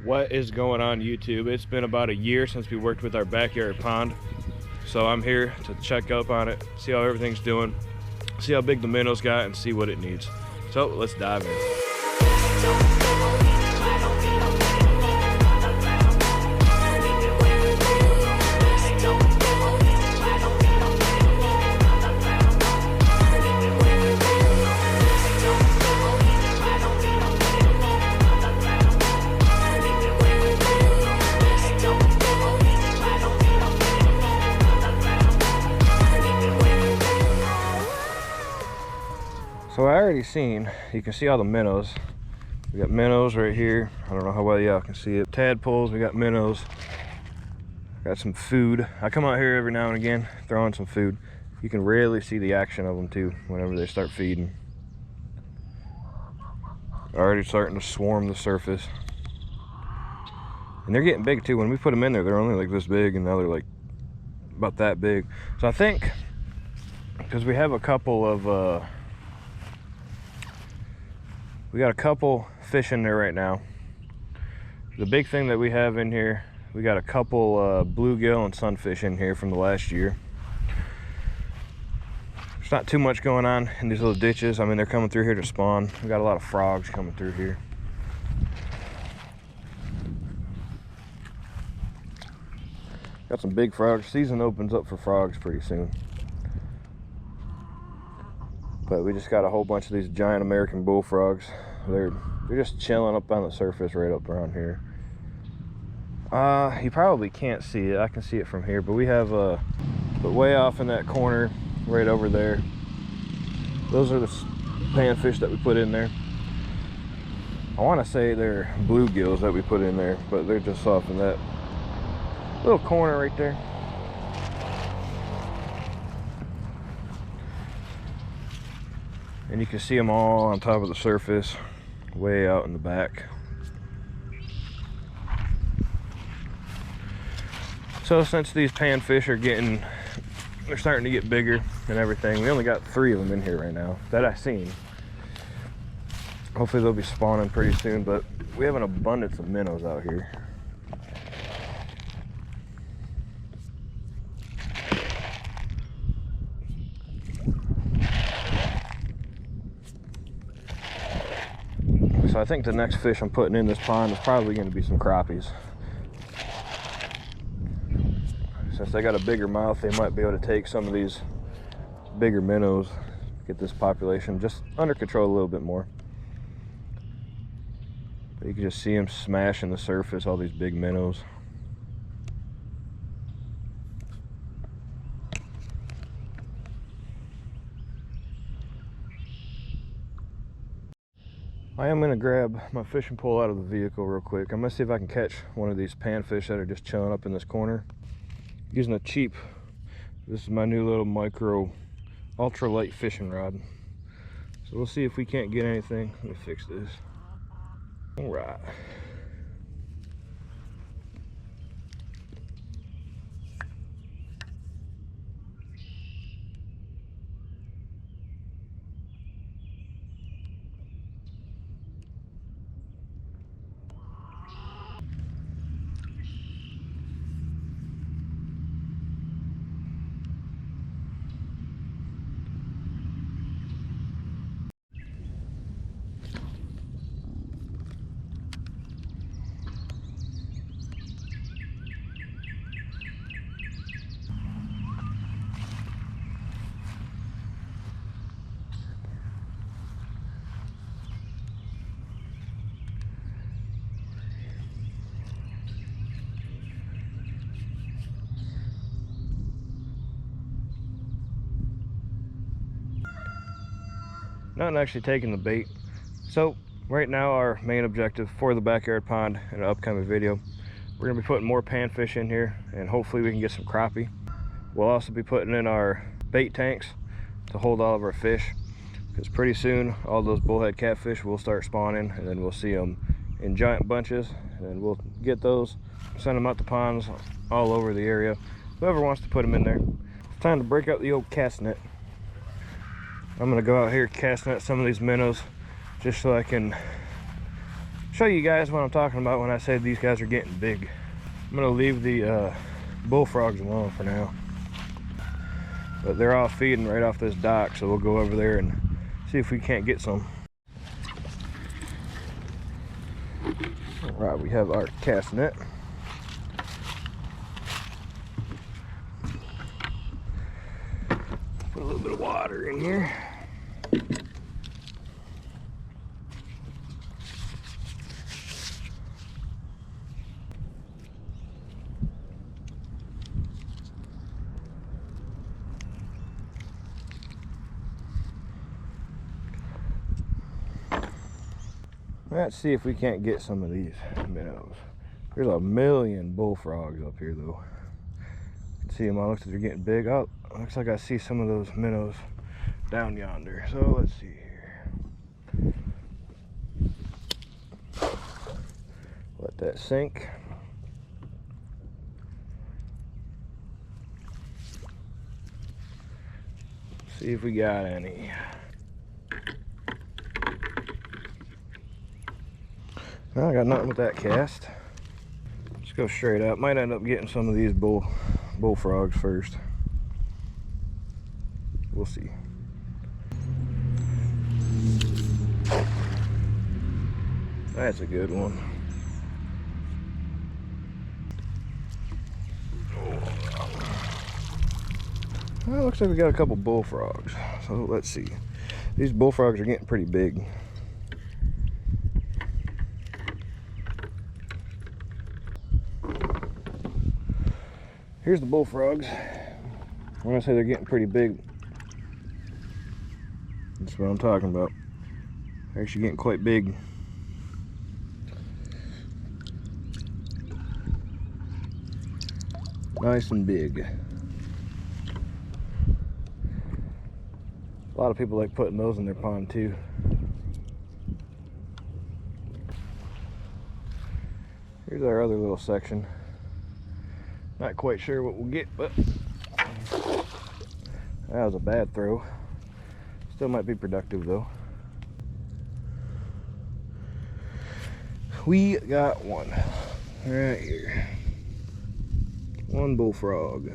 What is going on, YouTube? It's been about a year since we worked with our backyard pond, so I'm here to check up on it, see how everything's doing, see how big the minnows got, and see what it needs. So let's dive in. So I already seen, you can see all the minnows. We got minnows right here. I don't know how well y'all can see it. Tadpoles, we got minnows. Got some food. I come out here every now and again, throwing some food. You can rarely see the action of them too, whenever they start feeding. Already starting to swarm the surface. And they're getting big too. When we put them in there, they're only like this big, and now they're like about that big. So I think, because we have a couple of, we got a couple fish in there right now. The big thing that we have in here, we got a couple bluegill and sunfish in here from the last year. There's not too much going on in these little ditches. I mean, they're coming through here to spawn. We got a lot of frogs coming through here. Got some big frogs. Season opens up for frogs pretty soon. But we just got a whole bunch of these giant American bullfrogs. They're just chilling up on the surface right up around here. You probably can't see it. I can see it from here, but we have but way off in that corner, right over there. Those are the panfish that we put in there. I want to say they're bluegills that we put in there, but they're just off in that little corner right there. And you can see them all on top of the surface, way out in the back. So since these panfish are they're starting to get bigger and everything, we only got 3 of them in here right now that I've seen. Hopefully they'll be spawning pretty soon, but we have an abundance of minnows out here. So I think the next fish I'm putting in this pond is probably going to be some crappies. Since they got a bigger mouth, they might be able to take some of these bigger minnows, get this population just under control a little bit more. But you can just see them smashing the surface, all these big minnows. I am going to grab my fishing pole out of the vehicle real quick. I'm going to see if I can catch one of these panfish that are just chilling up in this corner. Using a cheap, this is my new little micro ultralight fishing rod. So we'll see if we can't get anything. Let me fix this. All right. Nothing actually taking the bait. So right now our main objective for the backyard pond in an upcoming video, we're going to be putting more panfish in here, and hopefully we can get some crappie. We'll also be putting in our bait tanks to hold all of our fish, because pretty soon all those bullhead catfish will start spawning, and then we'll see them in giant bunches, and then we'll get those, send them out to ponds all over the area. Whoever wants to put them in there. It's time to break out the old cast net. I'm gonna go out here cast net some of these minnows just so I can show you guys what I'm talking about when I say these guys are getting big. I'm gonna leave the bullfrogs alone for now, but they're all feeding right off this dock, so we'll go over there and see if we can't get some. All right, we have our cast net. Put a little bit of water in here. Let's see if we can't get some of these minnows. There's a million bullfrogs up here though. You can see them all. Looks like they're getting big. Oh, looks like I see some of those minnows down yonder. So let's see here. Let that sink. See if we got any. Well, I got nothing with that cast. Let's go straight up. Might end up getting some of these bullfrogs first. We'll see. That's a good one. Well, looks like we got a couple bullfrogs. So let's see. These bullfrogs are getting pretty big. Here's the bullfrogs. When I say they're getting pretty big, that's what I'm talking about. They're actually getting quite big. Nice and big. A lot of people like putting those in their pond too. Here's our other little section. Not quite sure what we'll get, but that was a bad throw. Still might be productive though. We got one right here. One bullfrog.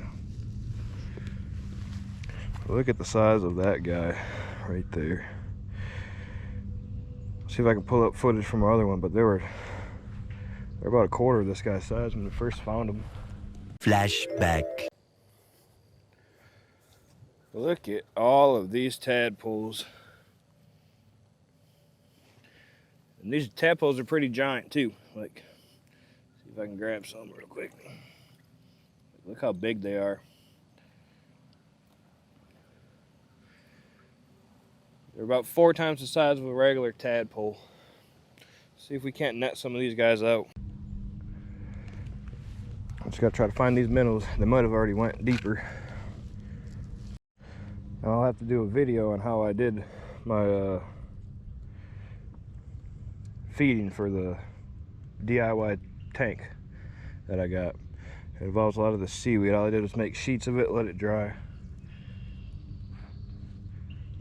Look at the size of that guy right there. See if I can pull up footage from our other one, but they're about a quarter of this guy's size when we first found them. Flashback. Look at all of these tadpoles. And these tadpoles are pretty giant too. Like, see if I can grab some real quick. Look how big they are. They're about 4 times the size of a regular tadpole. See if we can't net some of these guys out. Just gotta try to find these minnows. They might have already went deeper. Now I'll have to do a video on how I did my feeding for the DIY tank that I got. It involves a lot of the seaweed. All I did was make sheets of it, let it dry.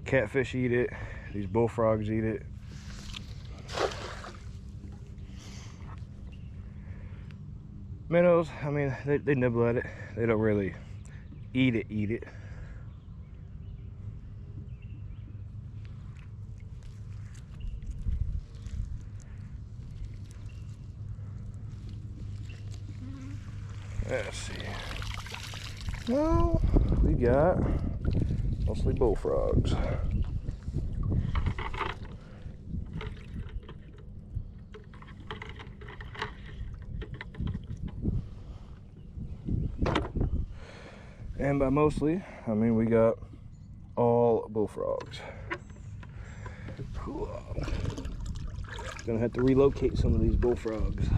Catfish eat it. These bullfrogs eat it. Minnows, I mean, they nibble at it. They don't really eat it. Let's see. Well, we got mostly bullfrogs. And by mostly, I mean we got all bullfrogs. Cool. Gonna have to relocate some of these bullfrogs.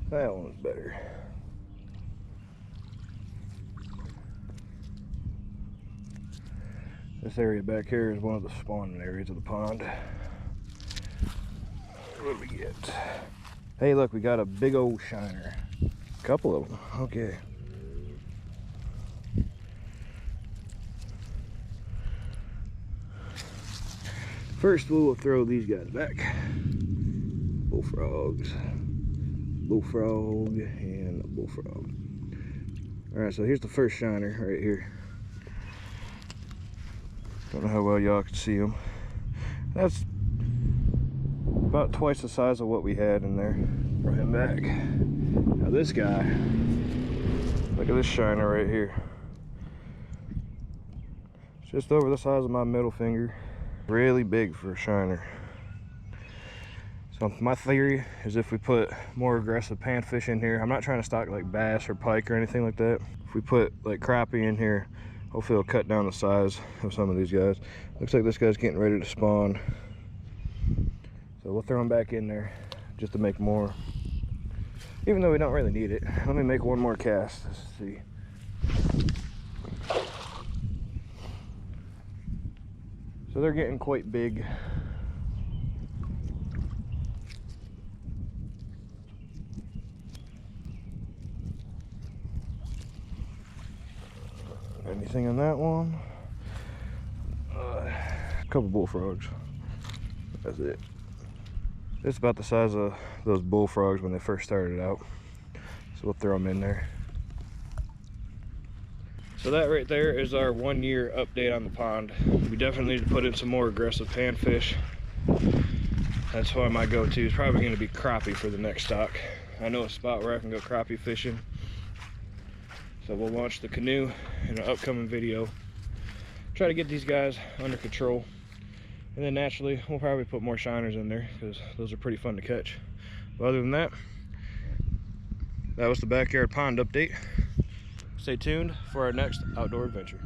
That one's better. This area back here is one of the spawning areas of the pond. What do we get? Hey, look, we got a big old shiner. A couple of them. Okay. First, we'll throw these guys back. Bullfrogs. Bullfrog and a bullfrog. Alright, so here's the first shiner right here. Don't know how well y'all can see them. That's about twice the size of what we had in there. Throw him back. Now this guy, look at this shiner right here. It's just over the size of my middle finger. Really big for a shiner. So my theory is if we put more aggressive panfish in here, I'm not trying to stock like bass or pike or anything like that. If we put like crappie in here, hopefully it'll cut down the size of some of these guys. Looks like this guy's getting ready to spawn. So we'll throw him back in there just to make more. Even though we don't really need it. Let me make one more cast. Let's see. So they're getting quite big. Anything on that one? A couple bullfrogs. That's it. It's about the size of those bullfrogs when they first started out. So we'll throw them in there. So that right there is our 1 year update on the pond. We definitely need to put in some more aggressive panfish. That's why my go-to is probably going to be crappie for the next stock. I know a spot where I can go crappie fishing. So we'll launch the canoe in an upcoming video. Try to get these guys under control. And then naturally, we'll probably put more shiners in there because those are pretty fun to catch. But other than that, that was the backyard pond update. Stay tuned for our next outdoor adventure.